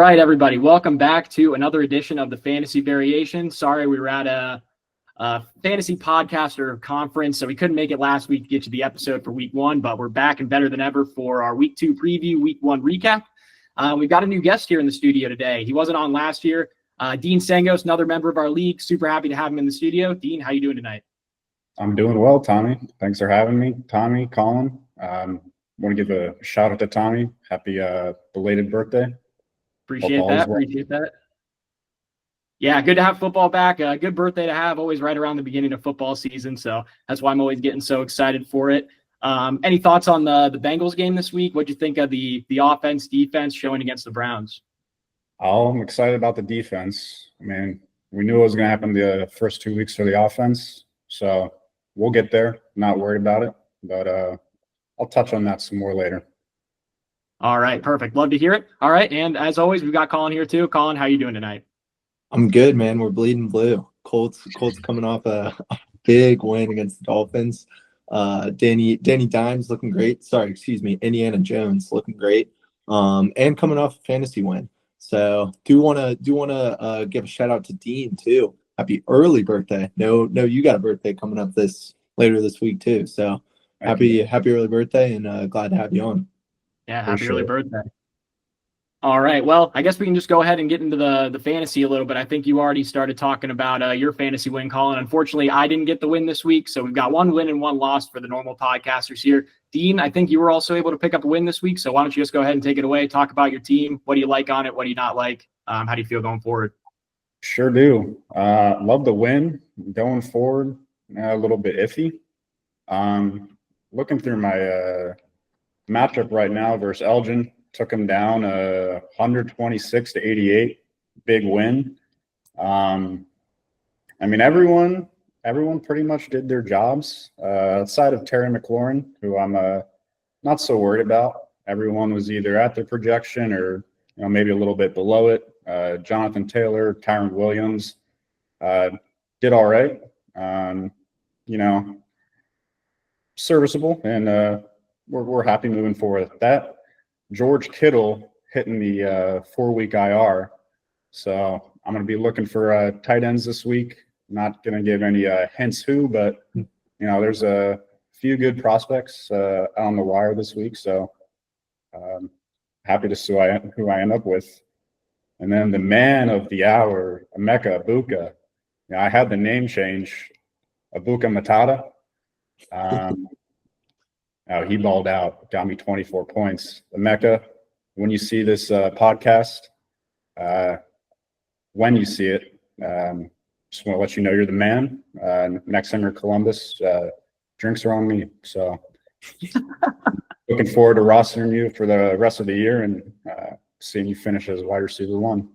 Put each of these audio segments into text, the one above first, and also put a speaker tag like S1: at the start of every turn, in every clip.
S1: right, everybody. Welcome back to another edition of the Fantasy Variation. Sorry, we were at a fantasy podcaster conference, so we couldn't make it last week to get you the episode for week one, but we're back and better than ever for our week two preview, week one recap. We've got a new guest here in the studio today. He wasn't on last year. Dean Sangos, another member of our league. Super happy to have him in the studio. Dean, how you doing tonight?
S2: I'm doing well, Tommy. Thanks for having me. Tommy, Colin. Want to give a shout out to Tommy. Happy belated birthday.
S1: Appreciate that. Yeah, good to have football back. Good birthday to have, always right around the beginning of football season. So that's why I'm always getting so excited for it. Any thoughts on the Bengals game this week? What'd you think of the offense, defense showing against the Browns?
S2: I'm excited about the defense. I mean, we knew it was going to happen the first 2 weeks for the offense. So we'll get there. Not worried about it. But I'll touch on that some more later.
S1: All right, perfect. Love to hear it. All right, and as always, we've got Colin here too. Colin, how you doing tonight?
S3: I'm good, man. We're bleeding blue. Colts coming off a big win against the Dolphins. Danny Dimes looking great. Indiana Jones looking great. And coming off a fantasy win. So do wanna give a shout out to Dean too. Happy early birthday. No, you got a birthday coming up later this week too. So happy early birthday and glad to have you on.
S1: Yeah, happy early birthday. All right. Well, I guess we can just go ahead and get into the fantasy a little bit. I think you already started talking about your fantasy win, Colin. Unfortunately, I didn't get the win this week, so we've got one win and one loss for the normal podcasters here. Dean, I think you were also able to pick up a win this week, so why don't you just go ahead and take it away, talk about your team. What do you like on it? What do you not like? How do you feel going forward?
S2: Sure do. Love the win. Going forward, a little bit iffy. Looking through my matchup right now versus Elgin, took him down 126 to 88. Big win. I mean, everyone pretty much did their jobs outside of Terry McLaurin, who I'm not so worried about. Everyone was either at their projection or maybe a little bit below it. Jonathan Taylor, Kyron Williams did all right. Serviceable, and we're happy moving forward with that. George Kittle hitting the 4-week IR. So I'm going to be looking for tight ends this week. Not going to give any hints who, but, there's a few good prospects on the wire this week. So happy to see who I end up with. And then the man of the hour, Emeka Egbuka. I had the name change, Egbuka Matata. He balled out, got me 24 points. Emeka, when you see this podcast, when you see it, just want to let you know you're the man. Next time you're Columbus, drinks are on me. So looking forward to rostering you for the rest of the year and seeing you finish as wide receiver 1.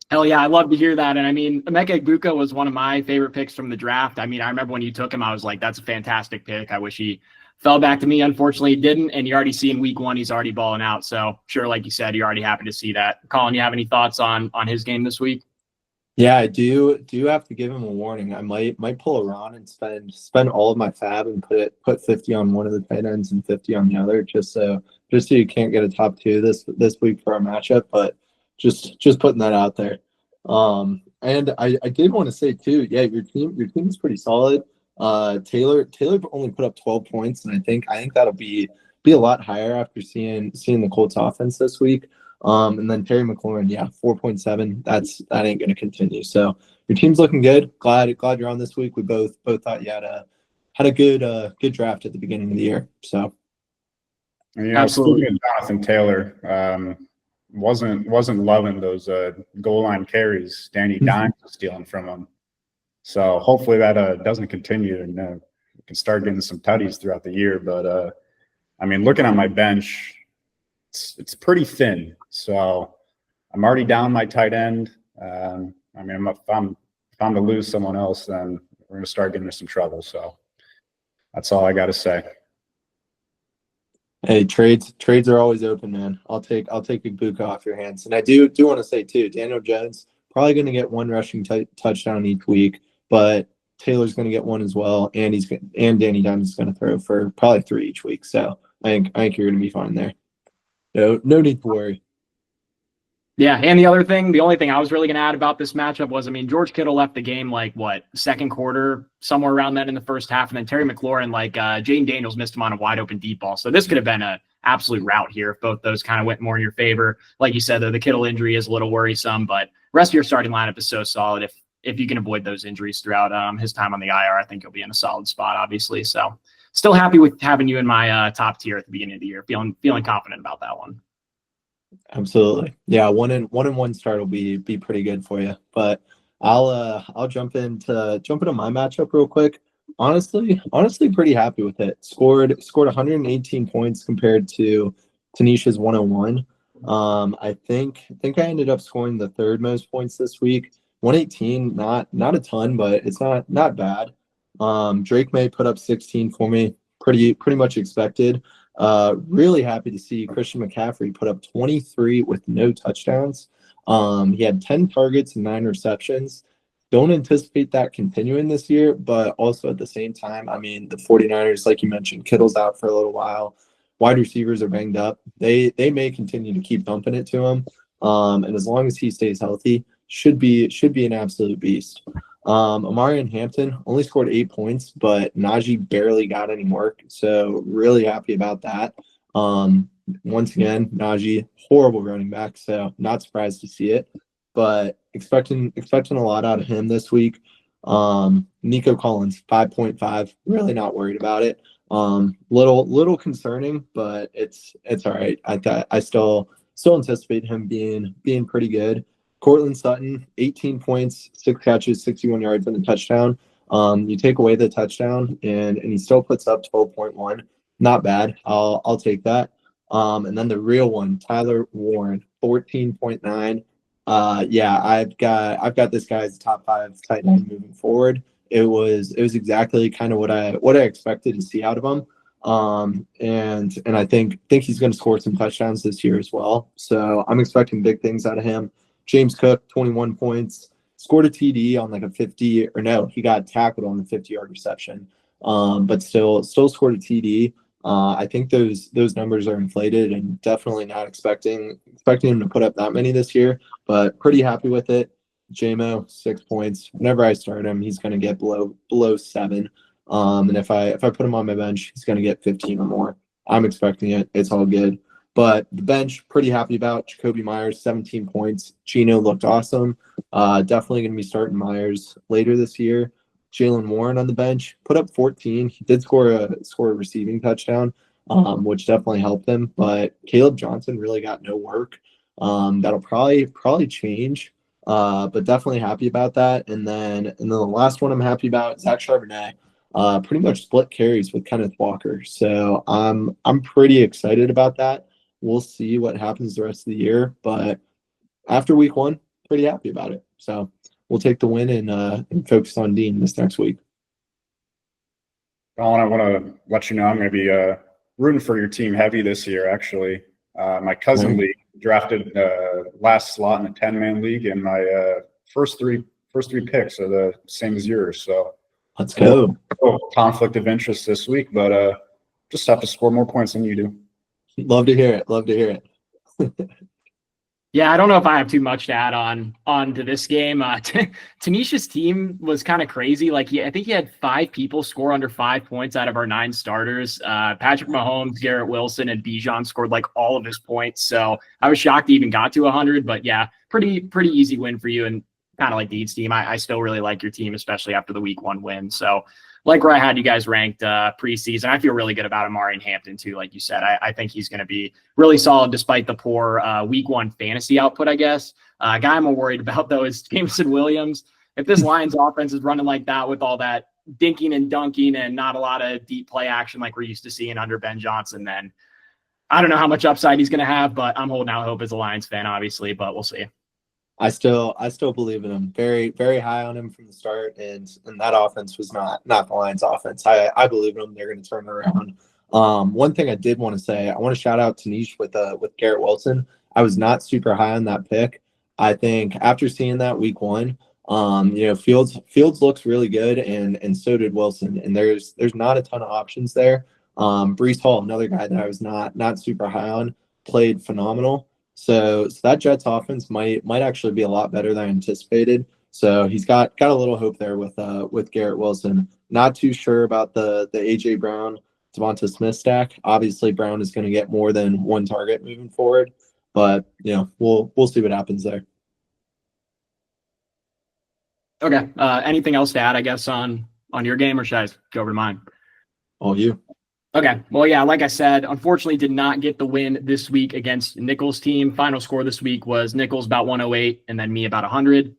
S1: Hell yeah, I love to hear that. And I mean, Emeka Egbuka was one of my favorite picks from the draft. I mean, I remember when you took him, I was like, that's a fantastic pick. I wish he fell back to me. Unfortunately, he didn't. And you already see in week one, he's already balling out. So sure, like you said, you're already happy to see that. Colin, you have any thoughts on his game this week?
S3: Yeah, I do have to give him a warning. I might pull around and spend all of my fab and put 50 on one of the tight ends and 50 on the other, just so you can't get a top 2 this week for our matchup. But just putting that out there. And I did want to say too, yeah, your team is pretty solid. Taylor only put up 12 points, and I think that'll be a lot higher after seeing the Colts offense this week. And then Terry McLaurin, 4.7. That ain't gonna continue. So your team's looking good. Glad you're on this week. We both thought you had a good draft at the beginning of the year. So
S2: absolutely. Jonathan Taylor wasn't loving those goal line carries Danny Dimes was stealing from him. So hopefully that doesn't continue and we can start getting some tutties throughout the year. But I mean, looking at my bench, it's pretty thin. So I'm already down my tight end. I mean, if I'm to lose someone else, then we're going to start getting into some trouble. So that's all I got to say.
S3: Hey, trades are always open, man. I'll take Egbuka off your hands. And I do want to say too, Daniel Jones probably going to get one rushing touchdown each week, but Taylor's going to get one as well, and Danny Dimes is going to throw for probably 3 each week. So I think you're going to be fine there. No need to worry.
S1: Yeah, and the only thing I was really going to add about this matchup was, I mean, George Kittle left the game like second quarter, somewhere around that in the first half, and then Terry McLaurin, Jaden Daniels missed him on a wide open deep ball. So this could have been an absolute rout here if both those kind of went more in your favor. Like you said, though, the Kittle injury is a little worrisome, but rest of your starting lineup is so solid. If you can avoid those injuries throughout his time on the IR, I think he'll be in a solid spot, obviously. So still happy with having you in my top tier at the beginning of the year. Feeling confident about that one.
S3: Absolutely. Yeah, one start will be pretty good for you. But I'll jump into my matchup real quick. Honestly pretty happy with it. Scored 118 points compared to Tanisha's 101. I think I ended up scoring the third most points this week. 118, not a ton, but it's not bad. Drake May put up 16 for me. Pretty much expected. Really happy to see Christian McCaffrey put up 23 with no touchdowns. He had 10 targets and 9 receptions. Don't anticipate that continuing this year, but also at the same time, I mean, the 49ers, like you mentioned, Kittle's out for a little while. Wide receivers are banged up. They may continue to keep dumping it to him. And as long as he stays healthy, should be an absolute beast. Amarian Hampton only scored 8 points, but Najee barely got any work. So really happy about that. Once again, Najee, horrible running back. So not surprised to see it, but expecting a lot out of him this week. Nico Collins, 5.5, really not worried about it. Little concerning, but it's all right. I still anticipate him being pretty good. Cortland Sutton, 18 points, 6 catches, 61 yards, and a touchdown. You take away the touchdown, and he still puts up 12.1. Not bad. I'll take that. And then the real one, Tyler Warren, 14.9. Yeah, I've got this guy as top 5 tight end moving forward. It was exactly kind of what I expected to see out of him. And I think he's going to score some touchdowns this year as well. So I'm expecting big things out of him. James Cook, 21 points, scored a TD on a 50, or no, he got tackled on the 50-yard reception, but still scored a TD. I think those numbers are inflated, and definitely not expecting him to put up that many this year, but pretty happy with it. JMO, 6 points. Whenever I start him, he's going to get below 7. And if I put him on my bench, he's going to get 15 or more. I'm expecting it. It's all good. But the bench, pretty happy about. Jacoby Myers, 17 points. Gino looked awesome. Definitely going to be starting Myers later this year. Jaylen Warren on the bench, put up 14. He did score a receiving touchdown, which definitely helped him. But Caleb Johnson really got no work. That'll probably change. But definitely happy about that. And then the last one I'm happy about, Zach Charbonnet. Pretty much split carries with Kenneth Walker. So I'm pretty excited about that. We'll see what happens the rest of the year, but after week 1, pretty happy about it. So we'll take the win and focus on Dean this next week.
S2: Colin, I want to let you know I'm going to be rooting for your team heavy this year. Actually, my cousin league drafted last slot in a 10-man league, and my first three picks are the same as yours. So
S3: let's go.
S2: Conflict of interest this week, but just have to score more points than you do.
S3: Love to hear it.
S1: Yeah, I don't know if I have too much to add on to this game. Tanisha's team was kind of crazy. I think he had 5 people score under 5 points out of our 9 starters. Patrick Mahomes, Garrett Wilson, and Bijan scored all of his points. So I was shocked he even got to 100. But yeah, pretty easy win for you. And kind of like Deed's team, I still really like your team, especially after the week 1 win. So where I had you guys ranked preseason, I feel really good about Amarian Hampton too. Like you said, I think he's going to be really solid despite the poor week 1 fantasy output, I guess. A guy I'm more worried about, though, is Jameson Williams. If this Lions offense is running like that with all that dinking and dunking and not a lot of deep play action like we're used to seeing under Ben Johnson, then I don't know how much upside he's going to have, but I'm holding out hope as a Lions fan, obviously, but we'll see.
S3: I still believe in him. Very, very high on him from the start, and that offense was not the Lions offense. I believe in them. They're going to turn it around. One thing I did want to say, I want to shout out Tanish with Garrett Wilson. I was not super high on that pick. I think after seeing that week 1, Fields looks really good, and so did Wilson. And there's not a ton of options there. Breece Hall, another guy that I was not super high on, played phenomenal. So that Jets offense might actually be a lot better than I anticipated. So he's got a little hope there with Garrett Wilson. Not too sure about the AJ Brown, Devonta Smith stack. Obviously, Brown is going to get more than one target moving forward, but we'll see what happens there.
S1: Okay. Anything else to add, I guess, on your game, or should I go over to mine?
S3: All you.
S1: Okay. Well, yeah, like I said, unfortunately did not get the win this week against Nichols' team. Final score this week was Nichols about 108 and then me about 100.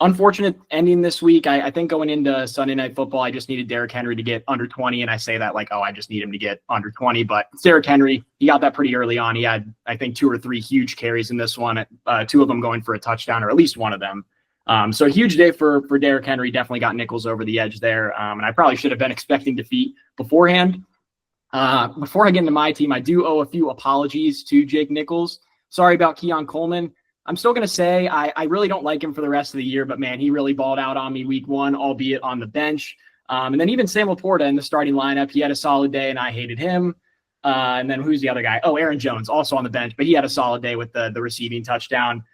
S1: Unfortunate ending this week. I think going into Sunday Night Football, I just needed Derrick Henry to get under 20, and I say that like, oh, I just need him to get under 20, but it's Derrick Henry. He got that pretty early on. He had, I think, 2 or 3 huge carries in this one, 2 of them going for a touchdown, or at least one of them. So a huge day for Derrick Henry. Definitely got Nichols over the edge there, and I probably should have been expecting defeat beforehand. Before I get into my team, I do owe a few apologies to Jake Nichols. Sorry about Keon Coleman. I'm still going to say I really don't like him for the rest of the year, but man, he really balled out on me week 1, albeit on the bench. And then even Sam Laporta in the starting lineup, he had a solid day and I hated him. And then who's the other guy? Oh, Aaron Jones, also on the bench, but he had a solid day with the receiving touchdown.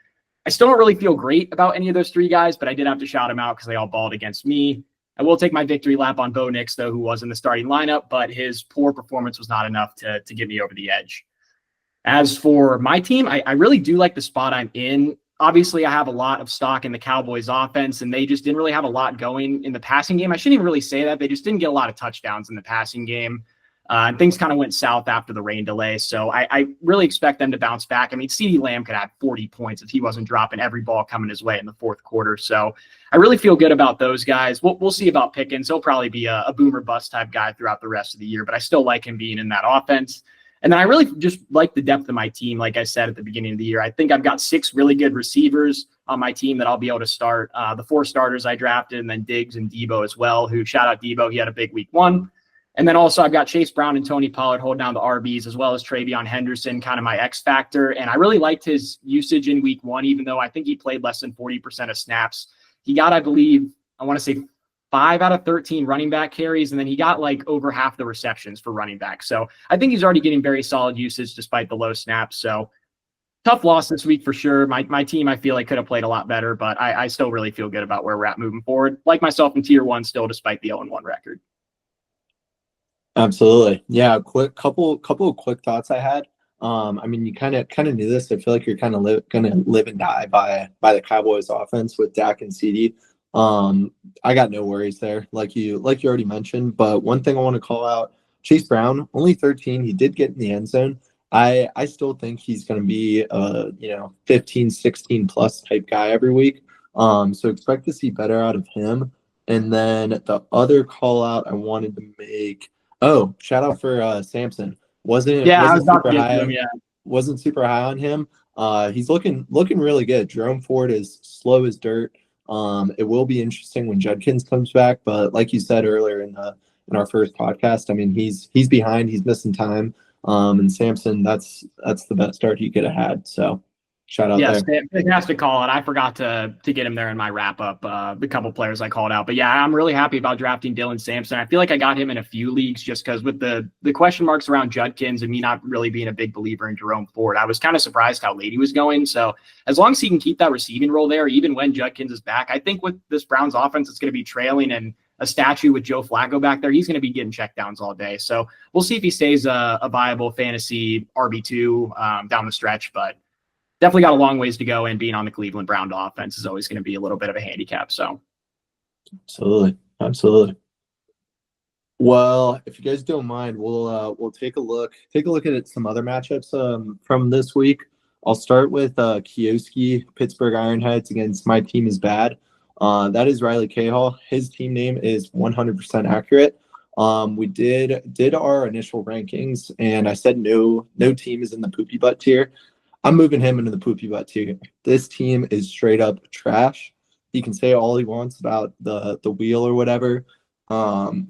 S1: I still don't really feel great about any of those 3 guys, but I did have to shout them out because they all balled against me. I will take my victory lap on Bo Nix, though, who was in the starting lineup, but his poor performance was not enough to get me over the edge. As for my team, I really do like the spot I'm in. Obviously, I have a lot of stock in the Cowboys offense, and they just didn't really have a lot going in the passing game. I shouldn't even really say that. They just didn't get a lot of touchdowns in the passing game. And things kind of went south after the rain delay. So I really expect them to bounce back. I mean, CeeDee Lamb could have 40 points if he wasn't dropping every ball coming his way in the fourth quarter. So I really feel good about those guys. We'll see about Pickens. He'll probably be a boomer bust type guy throughout the rest of the year, but I still like him being in that offense. And then I really just like the depth of my team. Like I said at the beginning of the year, I think I've got 6 really good receivers on my team that I'll be able to start. The 4 starters I drafted, and then Diggs and Debo as well, who shout out Debo. He had a big week 1. And then also I've got Chase Brown and Tony Pollard holding down the RBs, as well as Travion Henderson, kind of my X factor. And I really liked his usage in week 1, even though I think he played less than 40% of snaps. He got, I believe, I want to say 5 out of 13 running back carries, and then he got like over half the receptions for running back. So I think he's already getting very solid usage despite the low snaps. So tough loss this week for sure. My team, I feel like, could have played a lot better, but I still really feel good about where we're at moving forward. Like myself in tier 1 still, despite the 0-1 record.
S3: Absolutely. Yeah. Couple of quick thoughts I had. I mean, you kind of knew this. I feel like you're kind of going to live and die by the Cowboys offense with Dak and CD. I got no worries there, like you already mentioned. But one thing I want to call out: Chase Brown, only 13. He did get in the end zone. I still think he's going to be 15, 16 plus type guy every week. So expect to see better out of him. And then the other call out I wanted to make. Oh, shout out for Samson. Wasn't super high on him. He's looking really good. Jerome Ford is slow as dirt. It will be interesting when Judkins comes back, but like you said earlier in our first podcast, I mean he's behind, he's missing time. And Samson, that's the best start he could have had. So shout out there.
S1: Yes, fantastic call. And I forgot to get him there in my wrap up, the couple players I called out. But yeah, I'm really happy about drafting Dylan Sampson. I feel like I got him in a few leagues just because with the question marks around Judkins and me not really being a big believer in Jerome Ford, I was kind of surprised how late he was going. So as long as he can keep that receiving role there, even when Judkins is back, I think with this Browns offense, it's going to be trailing and a statue with Joe Flacco back there. He's going to be getting checkdowns all day. So we'll see if he stays a viable fantasy RB2 down the stretch, but definitely got a long ways to go, and being on the Cleveland Brown offense is always going to be a little bit of a handicap. So,
S3: absolutely. Well, if you guys don't mind, we'll take a look at some other matchups from this week. I'll start with Kioski, Pittsburgh Ironheads against My Team Is Bad. That is Riley Cahall. His team name is 100% accurate. We did our initial rankings, and I said no team is in the poopy butt tier. I'm moving him into the poopy butt tier. This team is straight up trash. He can say all he wants about the wheel or whatever.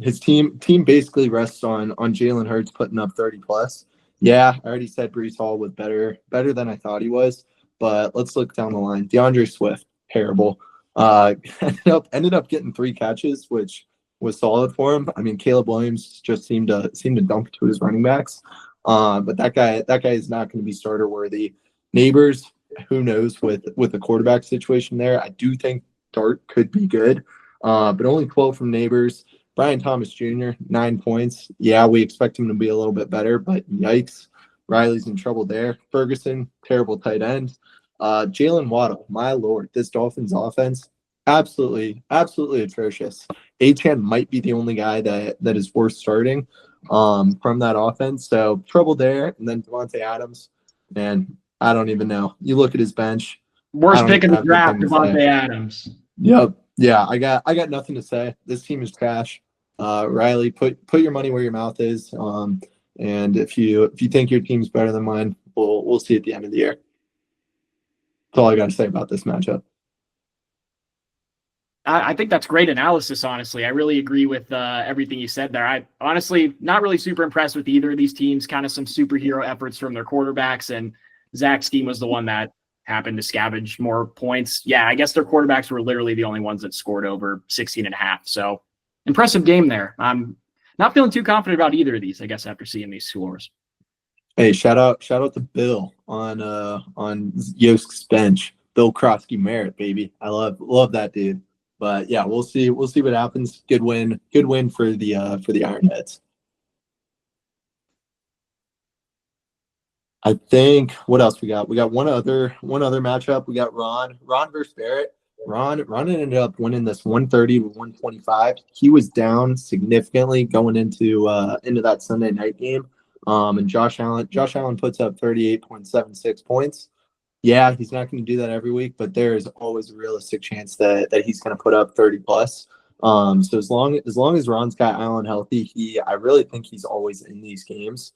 S3: His team basically rests on Jalen Hurts putting up 30 plus. Yeah, I already said Breece Hall was better than I thought he was, but let's look down the line. DeAndre Swift, terrible. Ended up getting 3 catches, which was solid for him. I mean, Caleb Williams just seemed to dump to his running backs. But that guy is not going to be starter worthy. Neighbors, who knows with the quarterback situation there. I do think Dart could be good, but only 12 from Neighbors. Brian Thomas Jr., 9 points. Yeah, we expect him to be a little bit better, but yikes. Riley's in trouble there. Ferguson, terrible tight end. Jalen Waddle, my lord, this Dolphins offense, absolutely atrocious. Achane might be the only guy that is worth starting from that offense. So trouble there. And then Devontae Adams, man, I don't even know. You look at his bench.
S1: Worst pick in the
S3: have
S1: draft,
S3: anything to say.
S1: Devontae Adams.
S3: Yep. Yeah, I got nothing to say. This team is trash. Riley, put your money where your mouth is. And if you think your team's better than mine, we'll see at the end of the year. That's all I got to say about this matchup.
S1: I think that's great analysis, honestly. I really agree with everything you said there. I honestly not really super impressed with either of these teams, kind of some superhero efforts from their quarterbacks, and Zach's team was the one that happened to scavenge more points. Yeah, I guess their quarterbacks were literally the only ones that scored over 16 and a half. So impressive game there. I'm not feeling too confident about either of these, I guess, after seeing these scores.
S3: Hey, shout out to Bill on Yosk's bench. Bill Krosky Merritt, baby. I love that dude. But yeah, we'll see what happens. Good win for the Ironheads. I think what else we got? We got one other matchup. We got Ron versus Barrett. Ron ended up winning this 130 to 125. He was down significantly going into that Sunday night game. And Josh Allen puts up 38.76 points. Yeah, he's not going to do that every week, but there is always a realistic chance that he's going to put up 30 plus. So as long as Ron's got Allen healthy, I really think he's always in these games.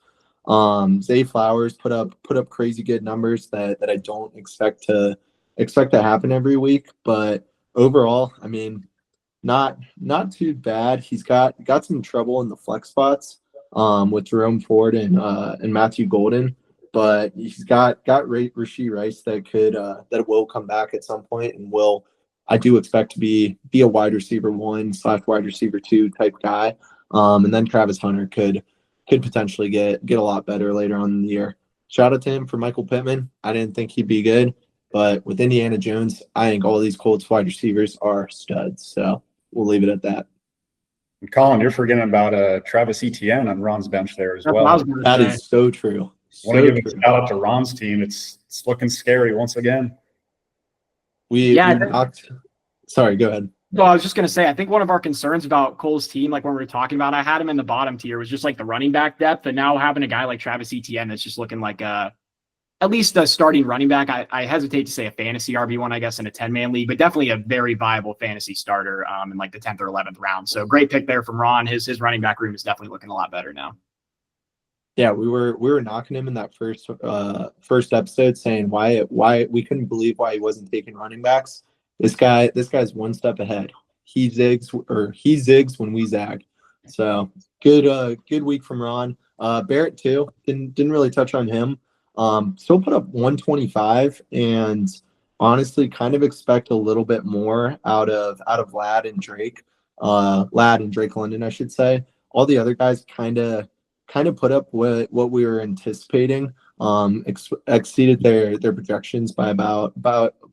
S3: Zay Flowers put up crazy good numbers that I don't expect to happen every week, but overall, I mean, not too bad. He's got some trouble in the flex spots with Jerome Ford and Matthew Golden. But he's got Rashee Rice that will come back at some point and I do expect to be a wide receiver 1/wide receiver 2 type guy. And then Travis Hunter could potentially get a lot better later on in the year. Shout out to him for Michael Pittman. I didn't think he'd be good, but with Indiana Jones, I think all these Colts wide receivers are studs. So we'll leave it at that.
S2: Colin, you're forgetting about Travis Etienne on Ron's bench there as well.
S3: That is so true.
S2: I want to give a shout out to Ron's team. It's looking scary once again.
S3: Sorry, go ahead.
S1: Well, I was just going to say, I think one of our concerns about Cole's team, like when we were talking about, I had him in the bottom tier, was just like the running back depth. And now having a guy like Travis Etienne that's just looking like at least a starting running back. I hesitate to say a fantasy RB1, I guess, in a 10-man league, but definitely a very viable fantasy starter in like the 10th or 11th round. So great pick there from Ron. His running back room is definitely looking a lot better now.
S3: Yeah, we were knocking him in that first episode, saying why we couldn't believe why he wasn't taking running backs. This guy's one step ahead. He zigs when we zag. So good week from Ron. Barrett too. Didn't really touch on him. Still put up 125, and honestly kind of expect a little bit more out of Ladd and Drake London, I should say. All the other guys kind of put up what we were anticipating. Exceeded their projections by about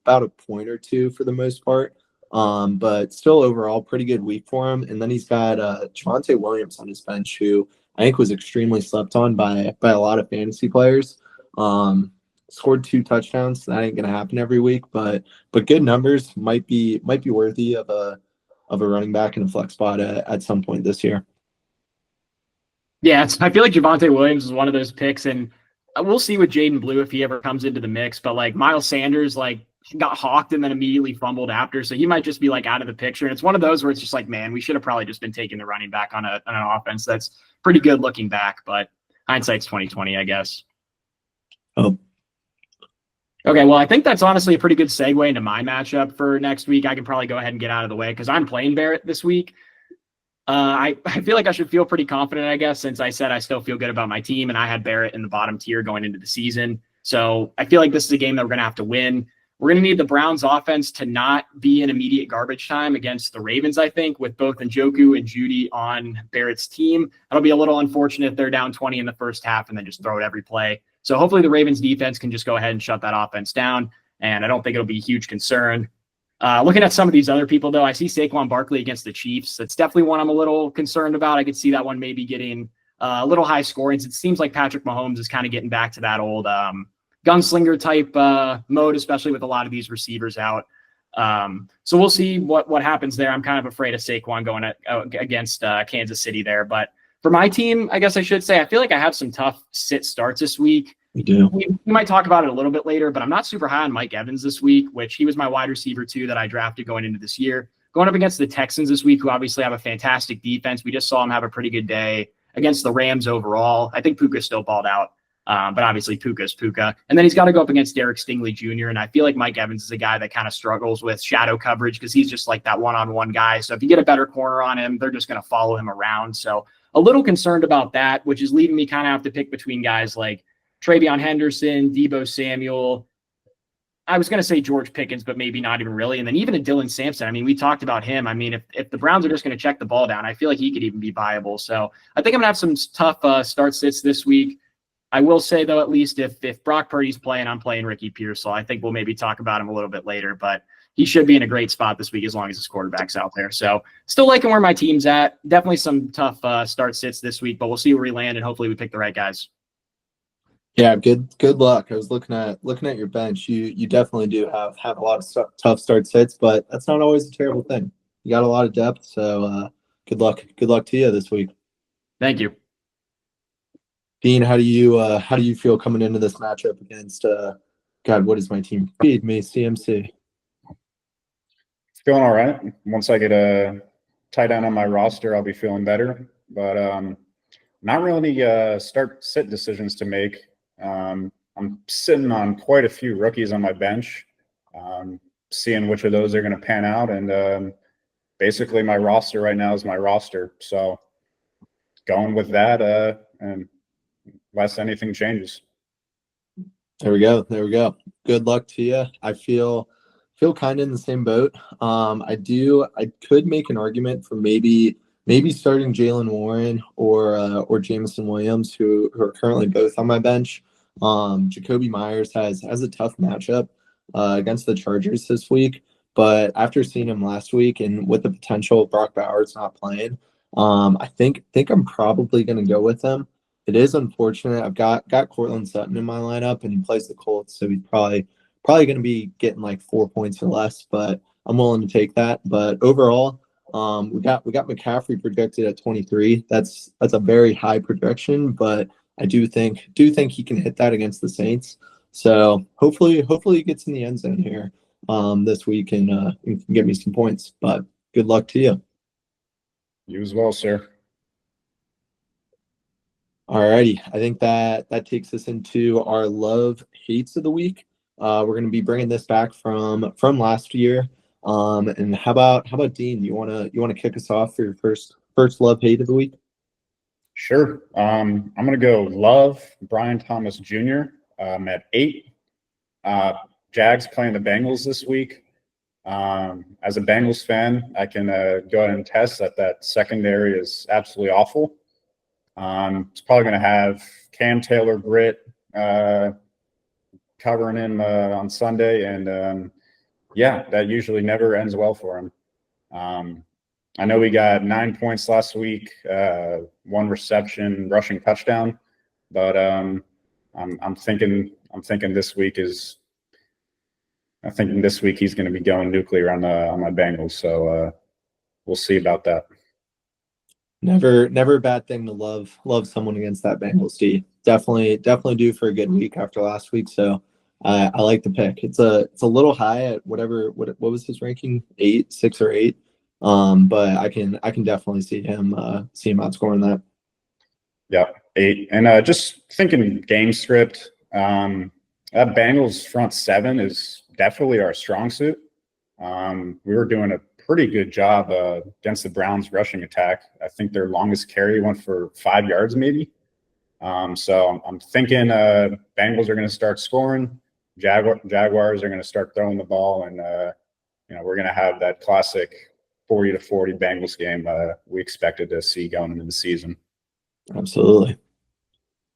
S3: a point or two for the most part. But still overall pretty good week for him. And then he's got Javonte Williams on his bench, who I think was extremely slept on by a lot of fantasy players. Scored 2 touchdowns. That ain't gonna happen every week, but good numbers might be worthy of a running back in a flex spot at some point this year.
S1: Yeah, I feel like Javonte Williams is one of those picks, and we'll see with Jaden Blue if he ever comes into the mix. But like Miles Sanders, like got hawked and then immediately fumbled after, so he might just be like out of the picture. And it's one of those where it's just like, man, we should have probably just been taking the running back on an offense that's pretty good looking back. But hindsight's 2020, I guess.
S3: Oh.
S1: Okay, well, I think that's honestly a pretty good segue into my matchup for next week. I can probably go ahead and get out of the way because I'm playing Barrett this week. I feel like I should feel pretty confident, I guess, since I said I still feel good about my team and I had Barrett in the bottom tier going into the season. So I feel like this is a game that we're going to have to win. We're going to need the Browns offense to not be in immediate garbage time against the Ravens, I think, with both Njoku and Judy on Barrett's team. That'll be a little unfortunate if they're down 20 in the first half and then just throw it every play. So hopefully the Ravens defense can just go ahead and shut that offense down. And I don't think it'll be a huge concern. Looking at some of these other people, though, I see Saquon Barkley against the Chiefs. That's definitely one I'm a little concerned about. I could see that one maybe getting a little high scoring. It seems like Patrick Mahomes is kind of getting back to that old gunslinger type mode, especially with a lot of these receivers out. So we'll see what happens there. I'm kind of afraid of Saquon going against Kansas City there. But for my team, I guess I should say, I feel like I have some tough sit starts this week.
S3: We do.
S1: We might talk about it a little bit later, but I'm not super high on Mike Evans this week, which he was my wide receiver too that I drafted going into this year. Going up against the Texans this week, who obviously have a fantastic defense. We just saw him have a pretty good day against the Rams overall. I think Puka still balled out, but obviously Puka's Puka. And then he's got to go up against Derek Stingley Jr., and I feel like Mike Evans is a guy that kind of struggles with shadow coverage because he's just like that one-on-one guy. So if you get a better corner on him, they're just going to follow him around. So a little concerned about that, which is leaving me kind of have to pick between guys like Travion Henderson, Deebo Samuel. I was going to say George Pickens, but maybe not even really. And then even a Dylan Sampson. I mean, we talked about him. I mean, if the Browns are just going to check the ball down, I feel like he could even be viable. So I think I'm going to have some tough start sits this week. I will say, though, at least if Brock Purdy's playing, I'm playing Ricky Pearsall. I think we'll maybe talk about him a little bit later, but he should be in a great spot this week as long as his quarterback's out there. So still liking where my team's at. Definitely some tough start sits this week, but we'll see where we land, and hopefully we pick the right guys.
S3: Yeah, good luck. I was looking at your bench. You definitely do have a lot of tough start sits, but that's not always a terrible thing. You got a lot of depth, so good luck. Good luck to you this week.
S1: Thank you.
S3: Dean, how do you feel coming into this matchup against God, what is my team? Feed me, CMC.
S2: Feeling all right. Once I get a tight end on my roster, I'll be feeling better. But not really start sit decisions to make. I'm sitting on quite a few rookies on my bench, seeing which of those are going to pan out. And basically my roster right now is my roster. So going with that and unless anything changes.
S3: There we go. Good luck to you. I feel kind of in the same boat. I could make an argument for maybe starting Jaylen Warren or Jameson Williams, who are currently both on my bench. Jacoby Myers has a tough matchup against the Chargers this week, but after seeing him last week and with the potential of Brock Bowers not playing, I think I'm probably going to go with him. It is unfortunate. I've got Cortland Sutton in my lineup, and he plays the Colts, so he's probably going to be getting like 4 points or less, but I'm willing to take that. But overall, we got McCaffrey projected at 23. That's a very high projection, but I do think he can hit that against the Saints. So hopefully he gets in the end zone here this week and can get me some points. But good luck to you.
S2: You as well, sir.
S3: Alrighty, I think that takes us into our love hates of the week. We're going to be bringing this back from last year. And how about Dean? You want to kick us off for your first love hate of the week?
S2: Sure. I'm going to go love Brian Thomas Jr. At 8. Jags playing the Bengals this week. As a Bengals fan, I can go ahead and test that secondary is absolutely awful. It's probably going to have Cam Taylor Britt covering him on Sunday, and that usually never ends well for him. I know we got 9 points last week, 1 reception, rushing touchdown, but I'm thinking this week he's going to be going nuclear on my Bengals. So we'll see about that.
S3: Never a bad thing to love someone against that Bengals D. Definitely due for a good week after last week. So I like the pick. It's a little high at what was his ranking? 6 or 8. But I can definitely see him outscoring that. Yeah, 8. And just thinking game script, that Bengals front 7 is definitely our strong suit. We were doing a pretty good job against the Browns rushing attack. I think their longest carry went for 5 yards maybe. So I'm thinking Bengals are going to start scoring. Jaguars are going to start throwing the ball, and we're going to have that classic 40-40 Bengals game we expected to see going into the season. Absolutely.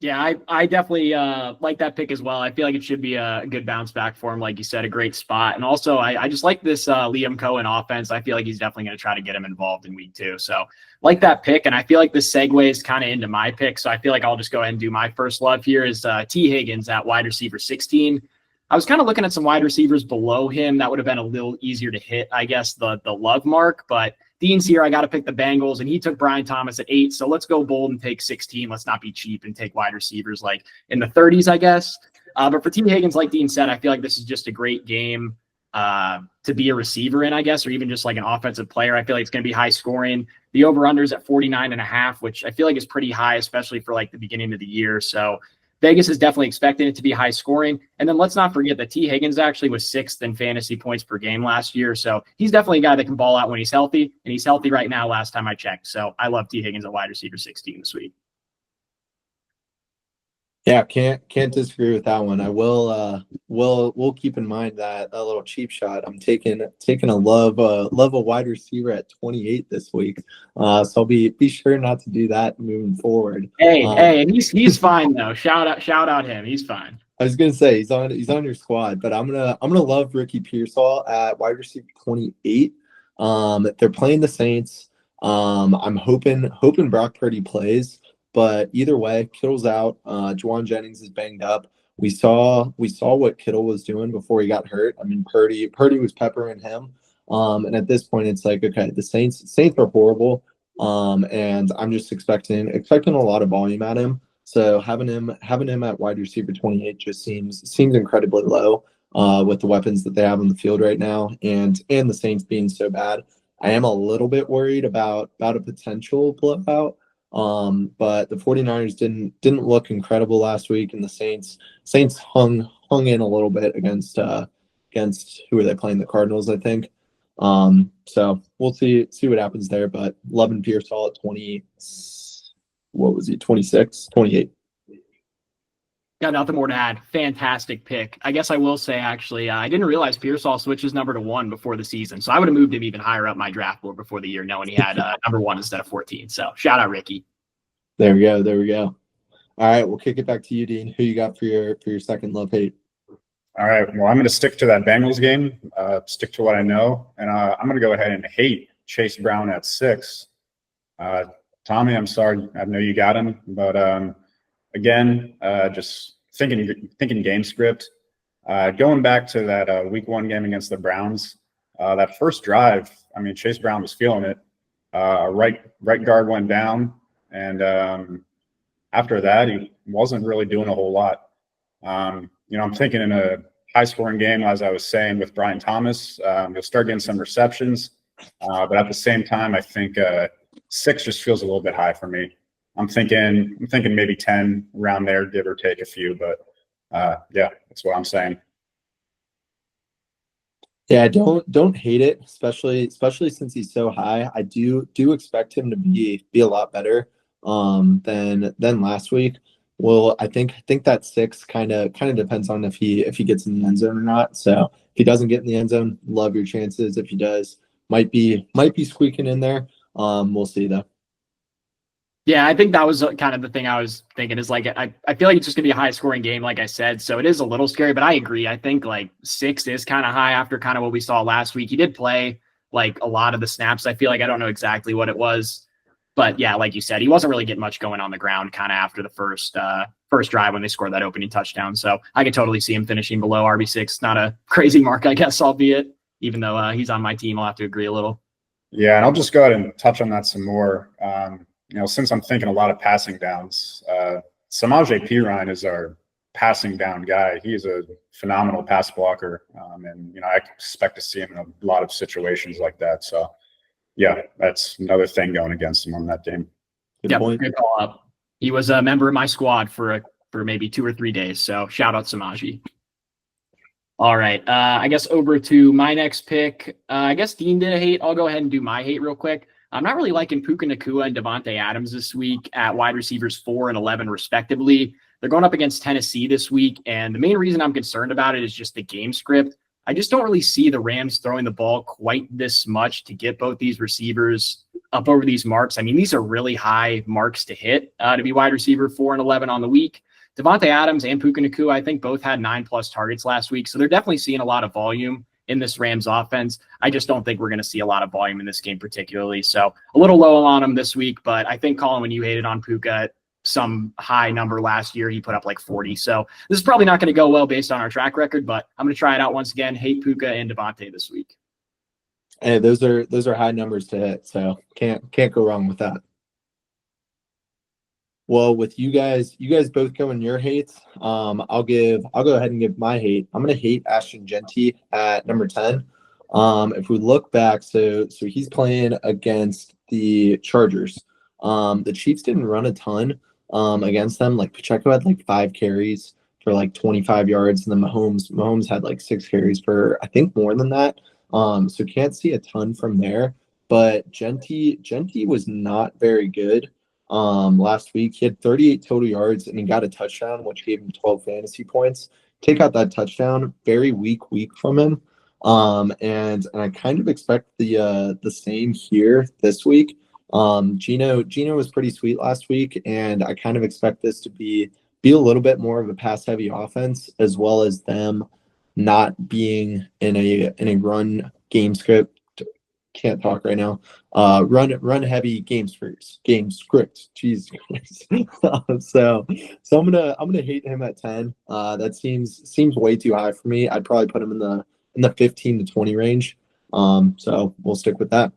S1: Yeah, I definitely like that pick as well. I feel like it should be a good bounce back for him. Like you said, a great spot. And also, I just like this Liam Cohen offense. I feel like he's definitely going to try to get him involved in week 2. So like that pick. And I feel like this segues kind of into my pick. So I feel like I'll just go ahead and do my first love here is T. Higgins at wide receiver 16. I was kind of looking at some wide receivers below him. That would have been a little easier to hit, I guess, the love mark. But Dean's here. I got to pick the Bengals, and he took Brian Thomas at 8. So let's go bold and take 16. Let's not be cheap and take wide receivers like in the 30s, I guess. But for T. Higgins, like Dean said, I feel like this is just a great game to be a receiver in, I guess, or even just like an offensive player. I feel like it's going to be high scoring. The over-under is at 49.5, which I feel like is pretty high, especially for like the beginning of the year. So Vegas is definitely expecting it to be high scoring. And then let's not forget that T. Higgins actually was 6th in fantasy points per game last year. So he's definitely a guy that can ball out when he's healthy. And he's healthy right now last time I checked. So I love T. Higgins at wide receiver 16 this week.
S3: Yeah, can't disagree with that one. I will keep in mind that a little cheap shot. I'm taking a love a wide receiver at 28 this week. So I'll be sure not to do that moving forward.
S1: Hey, and he's fine though. Shout out him. He's fine.
S3: I was gonna say he's on your squad, but I'm gonna love Ricky Pearsall at wide receiver 28. They're playing the Saints. I'm hoping Brock Purdy plays. But either way, Kittle's out. Juwan Jennings is banged up. We saw what Kittle was doing before he got hurt. I mean, Purdy was peppering him. And at this point, it's like, okay, the Saints are horrible. And I'm just expecting a lot of volume at him. So having him at wide receiver 28 just seems incredibly low with the weapons that they have on the field right now, and the Saints being so bad. I am a little bit worried about a potential blowout. But the 49ers didn't look incredible last week, and the Saints hung in a little bit against who are they playing? The Cardinals, I think. So we'll see what happens there. But loving Pearsall at 20, what was he? 26, 28.
S1: Got nothing more to add. Fantastic pick. I guess I will say, actually, I didn't realize Pearsall switched his number to 1 before the season. So I would have moved him even higher up my draft board before the year, knowing he had number 1 instead of 14. So shout out, Ricky.
S3: There we go. All right, we'll kick it back to you, Dean. Who you got for your second love hate?
S2: All right. Well, I'm going to stick to that Bengals game, stick to what I know. And I'm going to go ahead and hate Chase Brown at 6. Tommy, I'm sorry. I know you got him. But again, just thinking game script. Going back to that week 1 game against the Browns, that first drive, I mean, Chase Brown was feeling it. Right guard went down. And after that, he wasn't really doing a whole lot. I'm thinking in a high-scoring game, as I was saying, with Brian Thomas, you'll start getting some receptions. But at the same time, I think 6 just feels a little bit high for me. I'm thinking maybe 10 around there, give or take a few. But yeah, that's what I'm saying.
S3: Yeah, don't hate it, especially since he's so high. I do expect him to be a lot better than last week. Well, I think that 6 kind of depends on if he gets in the end zone or not. So if he doesn't get in the end zone, love your chances. If he does, might be squeaking in there. We'll see though.
S1: Yeah, I think that was kind of the thing I was thinking is like, I feel like it's just going to be a high scoring game, like I said. So it is a little scary, but I agree. I think like 6 is kind of high after kind of what we saw last week. He did play like a lot of the snaps. I feel like I don't know exactly what it was, but yeah, like you said, he wasn't really getting much going on the ground kind of after the first drive when they scored that opening touchdown. So I could totally see him finishing below RB6. Not a crazy mark, I guess, albeit, even though he's on my team, I'll have to agree a little.
S2: Yeah, and I'll just go ahead and touch on that some more. Since I'm thinking a lot of passing downs, Samaje Perine is our passing down guy. He's a phenomenal pass blocker, and I expect to see him in a lot of situations like that. So, yeah, that's another thing going against him on that game.
S1: Good point. Good call up. He was a member of my squad for maybe 2 or 3 days. So shout out Samaje. All right, I guess over to my next pick. I guess Dean did a hate. I'll go ahead and do my hate real quick. I'm not really liking Puka Nacua and Devontae Adams this week at wide receivers 4 and 11, respectively. They're going up against Tennessee this week, and the main reason I'm concerned about it is just the game script. I just don't really see the Rams throwing the ball quite this much to get both these receivers up over these marks. I mean, these are really high marks to hit to be wide receiver 4 and 11 on the week. Devontae Adams and Puka Nacua, I think both had 9+ targets last week. So they're definitely seeing a lot of volume in this Rams offense. I just don't think we're going to see a lot of volume in this game particularly. So a little low on him this week, but I think, Colin, when you hated on Puka, some high number last year, he put up like 40. So this is probably not going to go well based on our track record, but I'm going to try it out once again. Hate Puka and Devontae this week.
S3: Hey, those are high numbers to hit, so can't go wrong with that. Well, with you guys both going your hates. I'll go ahead and give my hate. I'm gonna hate Ashton Jeanty at number 10. If we look back, so he's playing against the Chargers. The Chiefs didn't run a ton against them. Like Pacheco had like 5 carries for like 25 yards, and then Mahomes had like 6 carries for I think more than that. So can't see a ton from there. But Jeanty was not very good. Last week he had 38 total yards and he got a touchdown, which gave him 12 fantasy points. Take out that touchdown, very weak week from him. And I kind of expect the same here this week. Gino was pretty sweet last week, and I kind of expect this to be a little bit more of a pass heavy offense, as well as them not being in a run game script. Can't talk right now. Run heavy game script. Jeez. so I'm gonna hate him at 10. That seems way too high for me. I'd probably put him in the 15 to 20 range. So we'll stick with that.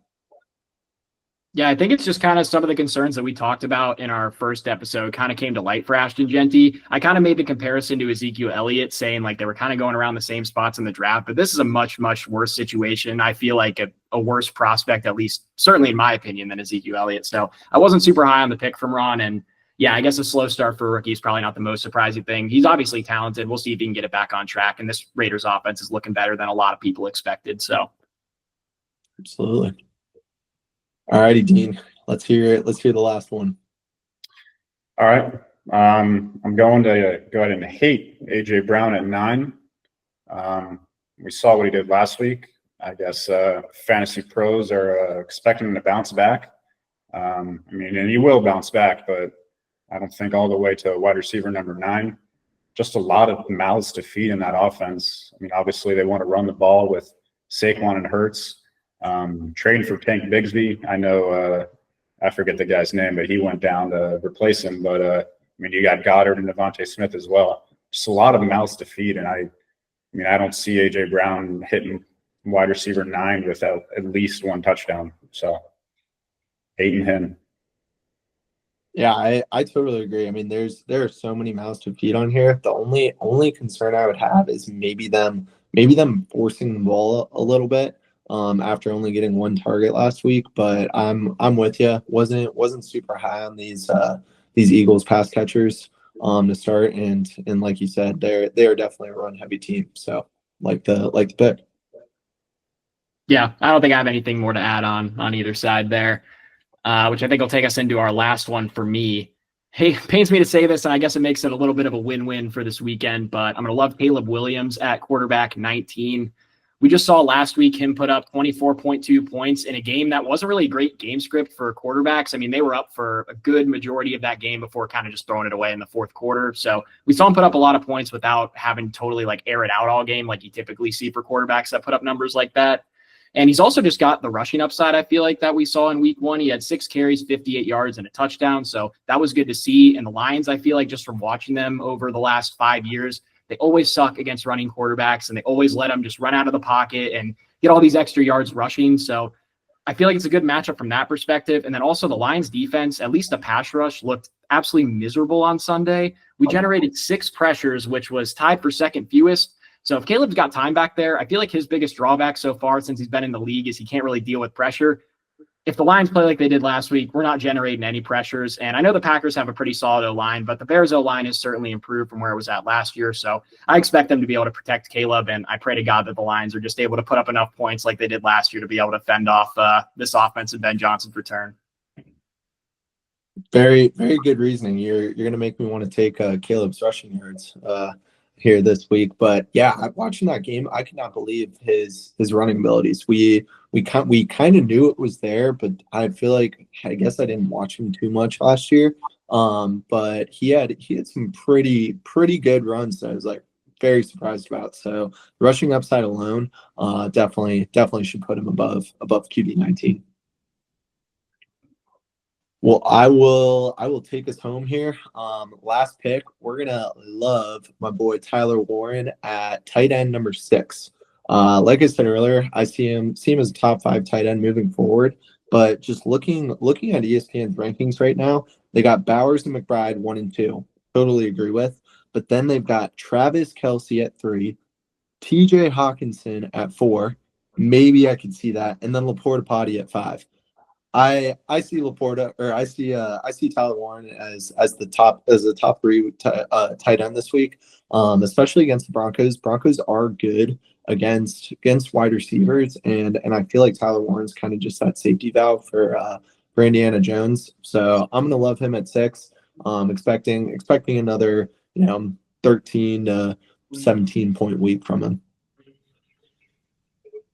S1: Yeah, I think it's just kind of some of the concerns that we talked about in our first episode kind of came to light for Ashton Jeanty. I kind of made the comparison to Ezekiel Elliott, saying like they were kind of going around the same spots in the draft, but this is a much, much worse situation. I feel like a worse prospect, at least certainly in my opinion, than Ezekiel Elliott. So I wasn't super high on the pick from Ron. And yeah, I guess a slow start for a rookie is probably not the most surprising thing. He's obviously talented. We'll see if he can get it back on track. And this Raiders offense is looking better than a lot of people expected. So
S3: absolutely. All righty, Dean. Let's hear the last one.
S2: All right. I'm going to go ahead and hate AJ Brown at 9. We saw what he did last week. I guess fantasy pros are expecting him to bounce back. And he will bounce back, but I don't think all the way to wide receiver number 9. Just a lot of mouths to feed in that offense. I mean, obviously they want to run the ball with Saquon and Hurts. Trading for Tank Bigsby. I know I forget the guy's name, but he went down to replace him. But you got Goddard and Devontae Smith as well. Just a lot of mouths to feed, and I don't see AJ Brown hitting wide receiver 9 without at least 1 touchdown. So hating him.
S3: Yeah, I totally agree. I mean, there are so many mouths to feed on here. The only concern I would have is maybe them forcing the ball a little bit. After only getting 1 target last week, but I'm with you. Wasn't super high on these Eagles pass catchers to start, and like you said, they are definitely a run heavy team. So like the pick.
S1: Yeah, I don't think I have anything more to add on either side there, which I think will take us into our last one for me. Hey, pains me to say this, and I guess it makes it a little bit of a win-win for this weekend, but I'm going to love Caleb Williams at quarterback 19. We just saw last week him put up 24.2 points in a game that wasn't really a great game script for quarterbacks. I mean, they were up for a good majority of that game before kind of just throwing it away in the fourth quarter. So we saw him put up a lot of points without having totally like air it out all game like you typically see for quarterbacks that put up numbers like that. And he's also just got the rushing upside, I feel like, that we saw in week 1. He had 6 carries, 58 yards, and a touchdown. So that was good to see. And the Lions, I feel like, just from watching them over the last 5 years, they always suck against running quarterbacks, and they always let them just run out of the pocket and get all these extra yards rushing. So I feel like it's a good matchup from that perspective. And then also the Lions defense, at least the pass rush, looked absolutely miserable on Sunday. We generated 6 pressures, which was tied for second fewest. So if Caleb's got time back there, I feel like his biggest drawback so far since he's been in the league is he can't really deal with pressure. If the Lions play like they did last week, we're not generating any pressures. And I know the Packers have a pretty solid O-line, but the Bears O-line has certainly improved from where it was at last year. So I expect them to be able to protect Caleb, and I pray to God that the Lions are just able to put up enough points like they did last year to be able to fend off this offense and Ben Johnson's return.
S3: Very, very good reasoning. You're going to make me want to take Caleb's rushing yards here this week. But yeah, watching that game, I could not believe his running abilities. We kind of knew it was there, but I feel like I guess I didn't watch him too much last year. But he had some pretty good runs that I was like very surprised about. So rushing upside alone, definitely should put him above QB19. Well, I will take us home here. Last pick, we're gonna love my boy Tyler Warren at tight end number 6. Like I said earlier, I see him as a top 5 tight end moving forward. But just looking at ESPN's rankings right now, they got Bowers and McBride 1 and 2. Totally agree with. But then they've got Travis Kelce at 3, TJ Hawkinson at 4. Maybe I could see that, and then Laporta Potty at 5. I see Laporta, or I see Tyler Warren as the top 3 tight end this week, especially against the Broncos. Broncos are good against wide receivers, and I feel like Tyler Warren's kind of just that safety valve for Indiana Jones. So I'm gonna love him at 6. Expecting another 13 to 17 point week from him.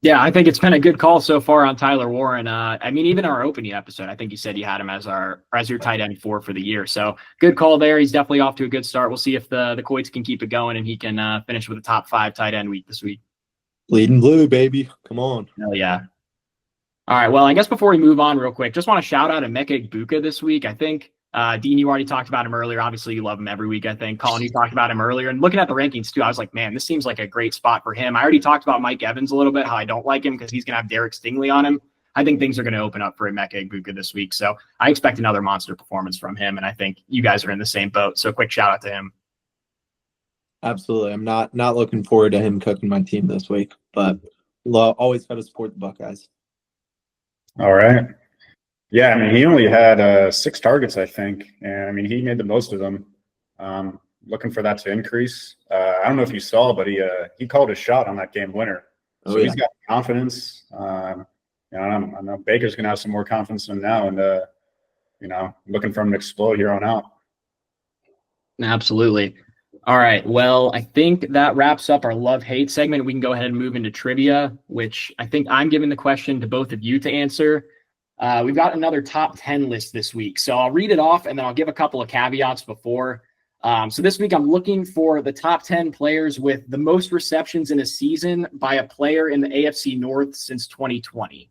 S1: Yeah, I think it's been a good call so far on Tyler Warren. I mean, even our opening episode, I think you said you had him as your tight end 4 for the year. So good call there. He's definitely off to a good start. We'll see if the Coits can keep it going and he can finish with a top 5 tight end week this week.
S3: Bleeding blue, baby. Come on.
S1: Hell yeah. All right. Well, I guess before we move on real quick, just want to shout out Emeka Egbuka this week. I think Dean, you already talked about him earlier. Obviously, you love him every week, I think. Colin, you talked about him earlier. And looking at the rankings, too, I was like, man, this seems like a great spot for him. I already talked about Mike Evans a little bit, how I don't like him because he's going to have Derek Stingley on him. I think things are going to open up for Emeka Egbuka this week. So I expect another monster performance from him. And I think you guys are in the same boat. So quick shout out to him.
S3: Absolutely. I'm not looking forward to him cooking my team this week, but always got to support the Buckeyes.
S2: All right. Yeah, I mean, he only had 6 targets, I think, and I mean, he made the most of them. Looking for that to increase. I don't know if you saw, but he called his shot on that game winner. So He's got confidence. I know Baker's going to have some more confidence in him now, and looking for him to explode here on out.
S1: Absolutely. All right. Well, I think that wraps up our love-hate segment. We can go ahead and move into trivia, which I think I'm giving the question to both of you to answer. We've got another top 10 list this week. So I'll read it off and then I'll give a couple of caveats before. So this week I'm looking for the top 10 players with the most receptions in a season by a player in the AFC North since 2020.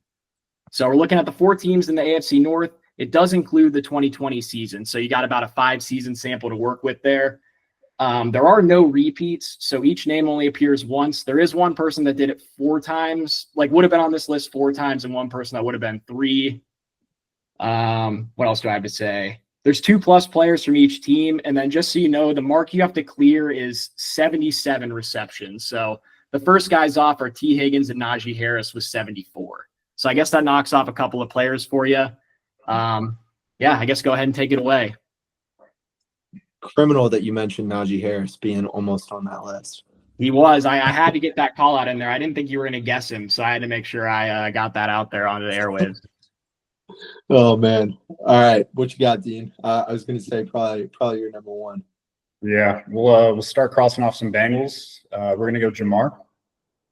S1: So we're looking at the 4 teams in the AFC North. It does include the 2020 season. So you got about a 5-season sample to work with there. There are no repeats, so each name only appears once. There is one person that did it 4 times, would have been on this list 4 times, and one person that would have been 3. What else do I have to say? There's 2+ players from each team, and then just so you know, the mark you have to clear is 77 receptions. So the first guys off are T. Higgins and Najee Harris with 74. So I guess that knocks off a couple of players for you. I guess go ahead and take it away.
S3: Criminal that you mentioned Najee Harris being almost on that list.
S1: He was. I had to get that call out in there. I didn't think you were going to guess him, so I had to make sure I got that out there onto the airwaves.
S3: Oh man! All right, what you got, Dean? I was going to say probably your number 1.
S2: Yeah, we'll start crossing off some Bengals. We're going to go Jamar.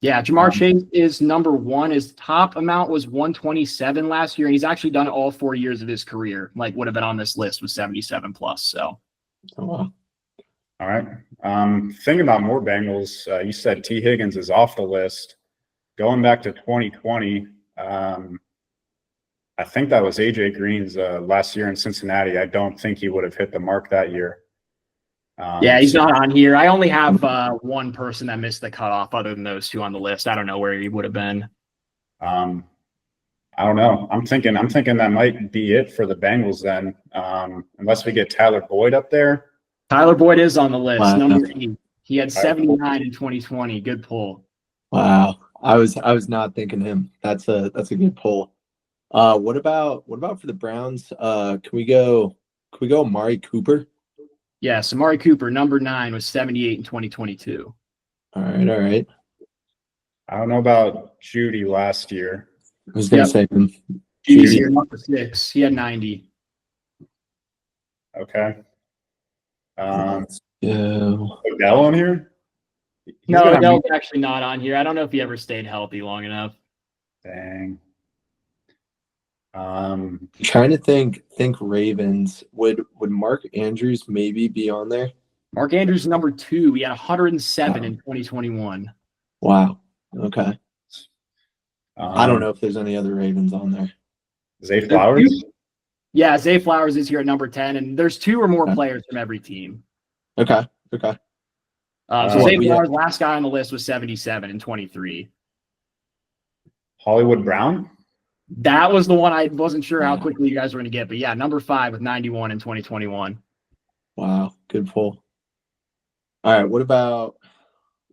S1: Yeah, Jamar Chase is number 1. His top amount was 127 last year, and he's actually done it all 4 years of his career. Would have been on this list with 77+. So.
S3: Oh, wow.
S2: All right. Thinking about more Bengals, you said T. Higgins is off the list. Going back to 2020, I think that was A.J. Green's last year in Cincinnati. I don't think he would have hit the mark that year.
S1: He's not on here. I only have one person that missed the cutoff other than those 2 on the list. I don't know where he would have been.
S2: I don't know. I'm thinking that might be it for the Bengals then, unless we get Tyler Boyd up there.
S1: Tyler Boyd is on the list.
S3: Wow.
S1: Number 8. He had 79 in 2020. Good pull.
S3: Wow. I was not thinking him. That's a good pull. What about for the Browns? Can we go Amari Cooper?
S1: Yes, Amari Cooper, number 9, was 78 in 2022.
S3: All right.
S2: I don't know about Judy last year.
S3: I was going to say him.
S1: Judy's here, number 6. He had 90.
S2: Okay.
S3: Yeah.
S2: Odell on here?
S1: No,
S2: gonna
S1: Adele's actually not on here. I don't know if he ever stayed healthy long enough.
S2: Dang.
S3: Trying to think Ravens. Would Mark Andrews maybe be on there?
S1: Mark Andrews number 2. He had 107 in 2021.
S3: Wow. Okay. I don't
S2: Um,
S3: know if there's any other Ravens on there.
S2: Zay Flowers.
S1: Yeah, Zay Flowers is here at number 10, and there's 2 or more
S3: Okay.
S1: players from every team.
S3: Okay.
S1: So Zay
S3: we
S1: Flowers, last guy on the list was 77 in 23.
S2: Hollywood Brown.
S1: That was the one I wasn't sure how quickly you guys were going to get, but yeah, number 5 with 91 in 2021.
S3: Wow. Good pull. All right. What about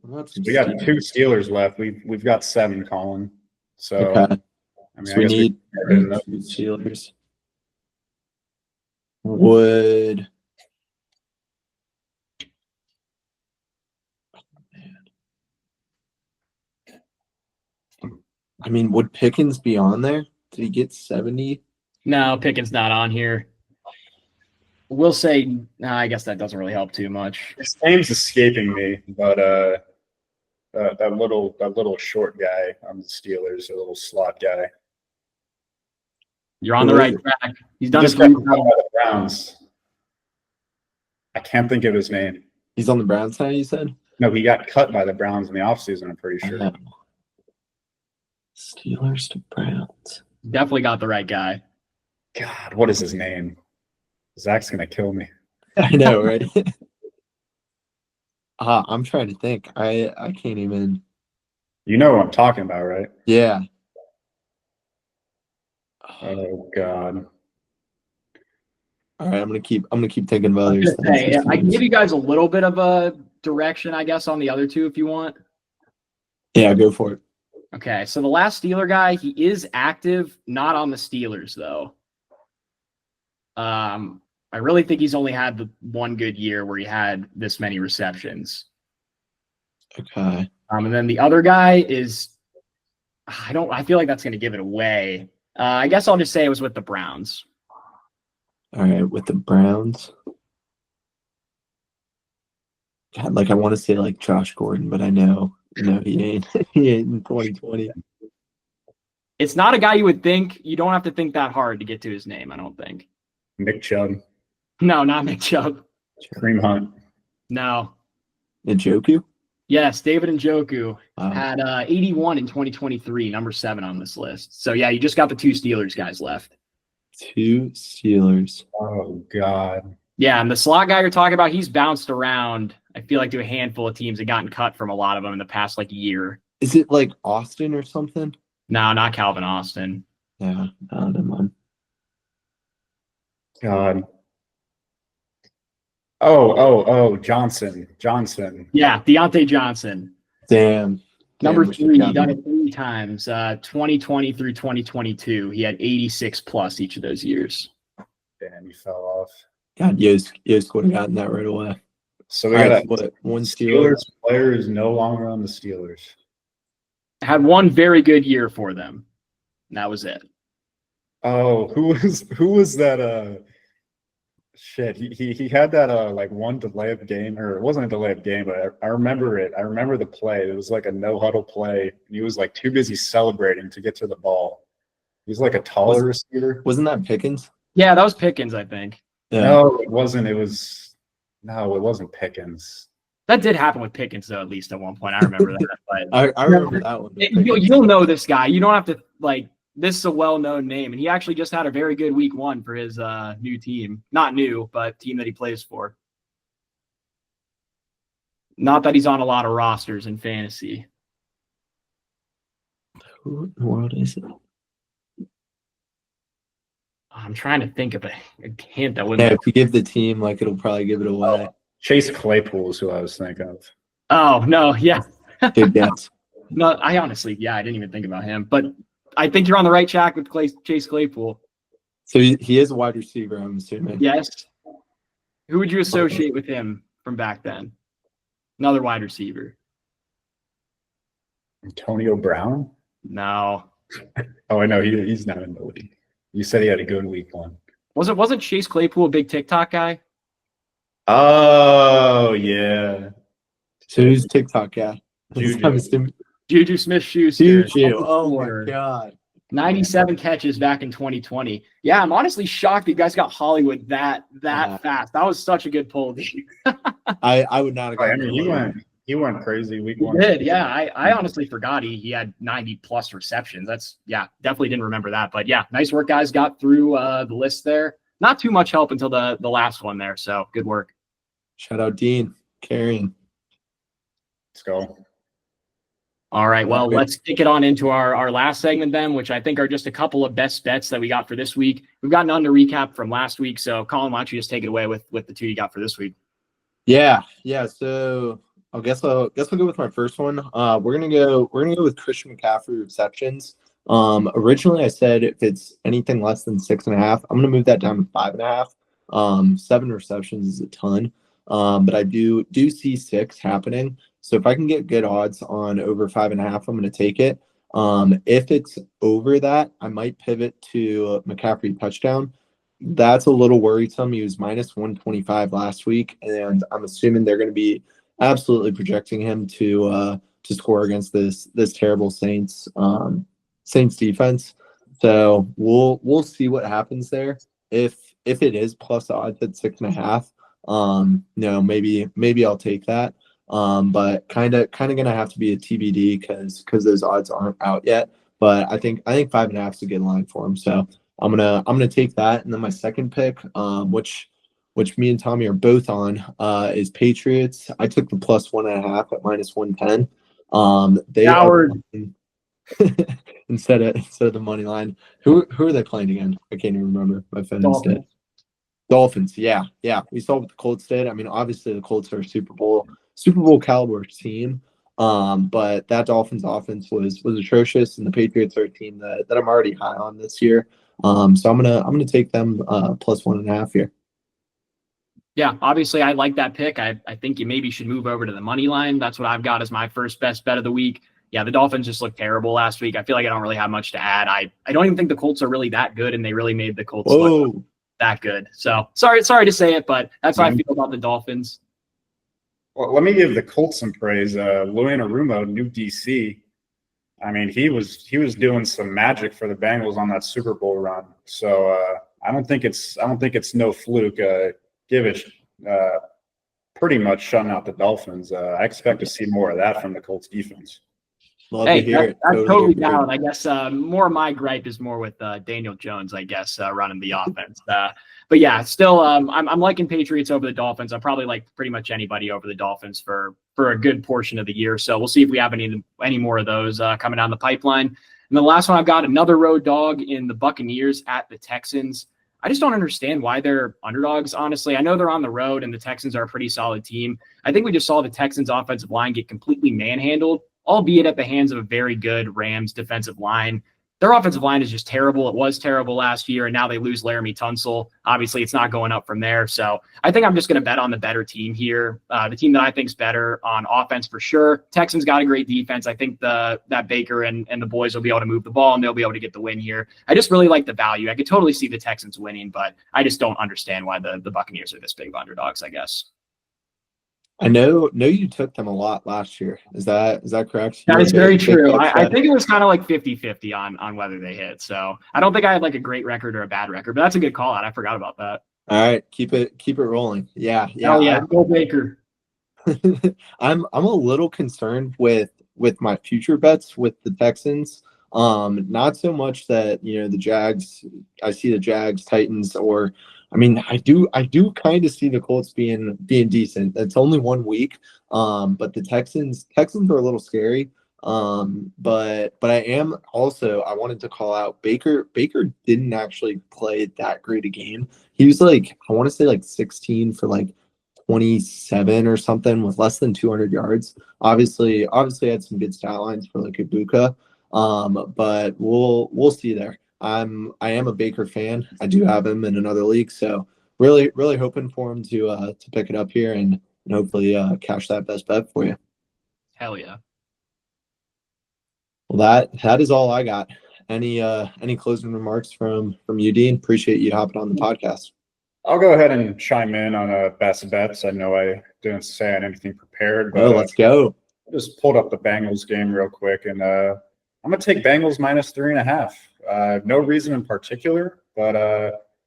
S3: some
S2: We got
S3: Steelers?
S2: 2 Steelers left. We've got 7, Colin. So
S3: Okay.
S2: I mean,
S3: So
S2: I
S3: we
S2: guess
S3: need
S2: get rid of
S3: 2 Steelers. Would I mean, would Pickens be on there? Did he get 70?
S1: No, Pickens not on here. We'll say, I guess that doesn't really help too much.
S2: his name's escaping me, but that little short guy on the Steelers, a little slot guy.
S1: You're on the
S3: Who
S1: right
S3: is it?
S1: track. He's
S2: He
S1: done
S2: just
S1: his
S2: got cut by the Browns. I can't think of his name.
S3: He's on the Browns side, you said?
S2: No, he got cut by the Browns in the offseason, I'm pretty sure.
S3: Steelers to Browns.
S1: Definitely got the right guy.
S2: God, what is his name? Zach's gonna kill me.
S3: I know, right? I'm trying to think. I can't even.
S2: You know what I'm talking about, right?
S3: Yeah.
S2: Oh God.
S3: All right, I'm gonna keep thinking about
S1: I was
S3: others.
S1: gonna say, I can give you guys a little bit of a direction, I guess, on the other 2 if you want.
S3: Yeah, go for it.
S1: Okay, so the last Steeler guy, he is active, not on the Steelers though. I really think he's only had the one good year where he had this many receptions.
S3: Okay.
S1: And then the other guy is, I feel like that's going to give it away. I guess I'll just say it was with the Browns.
S3: All right, with the Browns. God, like I want to say like Josh Gordon, but I know he ain't. He ain't in 2020.
S1: It's not a guy you would think. You don't have to think that hard to get to his name, I don't think.
S2: Nick Chubb,
S1: No, not Nick Chubb.
S2: Kareem Hunt.
S1: No.
S3: Njoku?
S1: Yes, David Njoku
S3: Wow.
S1: had 81 in 2023, number 7 on this list. So, yeah, you just got the 2 Steelers guys left.
S3: 2 Steelers.
S2: Oh God.
S1: Yeah, and the slot guy you're talking about, he's bounced around, I feel like, to a handful of teams and gotten cut from a lot of them in the past, year.
S3: Is it like Austin or something?
S1: No, not Calvin Austin.
S3: Yeah, never mind.
S2: God. Oh, Johnson.
S1: Yeah, Deontay Johnson.
S3: Damn.
S1: Number
S3: Damn,
S1: 3,
S3: got
S1: he done
S3: me.
S1: it 3 times, 2020 through 2022. He had 86 plus each of those years.
S2: Damn, he fell off.
S3: God, Yost would have gotten that right away.
S2: So we
S3: All
S2: got
S3: right,
S2: a
S3: what? One Steelers.
S2: Steelers player is no longer on the Steelers.
S1: Had one very good year for them. And that was it.
S2: Oh, who was that? Shit, he had that one delay of game, or it wasn't a delay of game, but I remember it. I remember the play. It was like a no huddle play. And he was too busy celebrating to get to the ball. He's a taller receiver.
S3: Wasn't that Pickens?
S1: Yeah, that was Pickens, I think.
S3: Yeah.
S2: No, it wasn't. It wasn't Pickens.
S1: That did happen with Pickens, though, at least at one point. I remember that. But
S3: I remember that one.
S1: you'll know this guy. You don't have to, this is a well-known name. And he actually just had a very good week 1 for his new team. Not new, but team that he plays for. Not that he's on a lot of rosters in fantasy.
S3: Who in the world is it?
S1: I'm trying to think of a hint that
S3: Yeah,
S1: wouldn't.
S3: if you give the team, it'll probably give it away.
S2: Chase Claypool is who I was thinking of.
S1: Oh, no. Yeah.
S3: Good guess.
S1: No, I honestly, I didn't even think about him. But I think you're on the right track with Chase Claypool.
S3: So he is a wide receiver, I'm assuming.
S1: Yes. Who would you associate with him from back then? Another wide receiver.
S2: Antonio Brown?
S1: No.
S2: Oh, I know. He's not in the league. You said he had a good week 1.
S1: Wasn't Chase Claypool a big TikTok guy?
S2: Oh, yeah.
S3: So who's TikTok guy?
S2: Juju.
S3: I'm assuming
S1: Juju Smith-Schuster.
S3: Juju. Oh my god.
S1: 97 catches back in 2020. Yeah, I'm honestly shocked that you guys got Hollywood that fast. That was such a good pull, dude.
S3: I would not have
S2: I
S3: gotten
S2: mean, he went crazy week
S1: He
S2: one.
S1: did, yeah. I honestly forgot he had 90 plus receptions. That's definitely didn't remember that. But yeah, nice work, guys. Got through the list there. Not too much help until the last one there. So good work.
S3: Shout out Dean carrying.
S2: Let's go.
S1: All right. Well, let's kick it on into our last segment then, which I think are just a couple of best bets that we got for this week. We've got none to recap from last week. So Colin, why don't you just take it away with the two you got for this week?
S3: Yeah. So I guess I'll go with my first one. We're gonna go with Christian McCaffrey receptions. Originally I said if it's anything less than 6.5, I'm gonna move that down to 5.5. 7 receptions is a ton. But I do see 6 happening. So if I can get good odds on over 5.5, I'm gonna take it. If it's over that, I might pivot to McCaffrey touchdown. That's a little worrisome. He was minus 125 last week, and I'm assuming they're going to be absolutely projecting him to score against this terrible Saints defense. So we'll see what happens there. If it is plus odds at 6.5, maybe I'll take that. But kind of gonna have to be a TBD because those odds aren't out yet. But I think 5.5 is a good line for him. So I'm gonna take that, and then my second pick, which me and Tommy are both on, is Patriots. I took the plus 1.5 at minus 110. They are instead of the money line. Who are they playing again? I can't even remember. My phone is dead. Dolphins. Yeah. We saw what the Colts did. I mean, obviously the Colts are a Super Bowl caliber team. But that Dolphins offense was atrocious, and the Patriots are a team that I'm already high on this year. So I'm gonna take them plus 1.5 here.
S1: Yeah, obviously I like that pick. I think you maybe should move over to the money line. That's what I've got as my first best bet of the week. Yeah, the Dolphins just looked terrible last week. I feel like I don't really have much to add. I don't even think the Colts are really that good, and they really made the Colts look that good. So sorry to say it, but that's how I feel about the Dolphins.
S2: Well, let me give the Colts some praise. Lou Anarumo, new DC. I mean, he was doing some magic for the Bengals on that Super Bowl run. So I don't think it's no fluke. Givich pretty much shutting out the Dolphins. I expect to see more of that from the Colts defense.
S3: Love to hear it.
S1: That's totally down. I guess more of my gripe is more with Daniel Jones, I guess, running the offense. But yeah, still, I'm liking Patriots over the Dolphins. I probably like pretty much anybody over the Dolphins for a good portion of the year. So we'll see if we have any more of those coming down the pipeline. And the last one I've got, another road dog in the Buccaneers at the Texans. I just don't understand why they're underdogs, honestly. I know they're on the road and the Texans are a pretty solid team. I think we just saw the Texans offensive line get completely manhandled, albeit at the hands of a very good Rams defensive line. Their offensive line is just terrible. It was terrible last year, and now they lose Laramie Tunsil. Obviously, it's not going up from there. So I think I'm just going to bet on the better team here, the team that I think is better on offense for sure. Texans got a great defense. I think that Baker and the boys will be able to move the ball, and they'll be able to get the win here. I just really like the value. I could totally see the Texans winning, but I just don't understand why the Buccaneers are this big of underdogs, I guess.
S3: I know you took them a lot last year. Is that correct?
S1: That is very true. I think it was kind of like 50-50 on whether they hit. So I don't think I had like a great record or a bad record, but that's a good call out. I forgot about that.
S3: All right, keep it rolling. Yeah.
S1: Oh yeah, go Baker.
S3: I'm a little concerned with my future bets with the Texans. Not so much that the Jags. I see the Jags, Titans, or I mean, I do kind of see the Colts being decent. It's only 1 week, but the Texans are a little scary. But I am also, I wanted to call out Baker. Baker didn't actually play that great a game. He was like, I want to say like 16 for like 27 or something with less than 200 yards. Obviously had some good stat lines for like Ibuka. But we'll see there. I am a Baker fan. I do have him in another league, so really hoping for him to pick it up here and hopefully cash that best bet for you.
S1: Hell yeah.
S3: Well, that is all I got. Any closing remarks from you, Dean? Appreciate you hopping on the podcast.
S2: I'll go ahead and chime in on best bets. I know I didn't say I had anything prepared, but
S3: Oh, let's go.
S2: I just pulled up the Bengals game real quick, and I'm gonna take Bengals minus 3.5. No reason in particular, but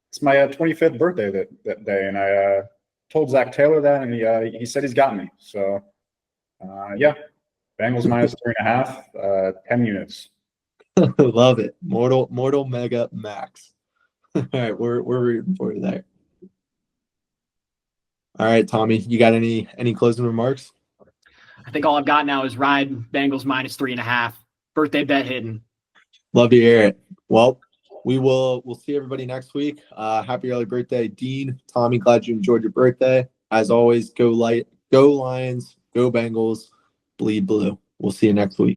S2: it's my 25th birthday that day, and I told Zach Taylor that, and he said he's got me. So yeah, Bengals minus 3.5, 10 units.
S3: Love it. Mortal Mega Max. All right, we're rooting for you there. All right, Tommy, you got any closing remarks?
S1: I think all I've got now is ride Bengals minus 3.5. Birthday bet hidden.
S3: Love to hear it. Well, we'll see everybody next week. Happy early birthday, Dean. Tommy, glad you enjoyed your birthday. As always, go Lions, go Bengals, bleed blue. We'll see you next week.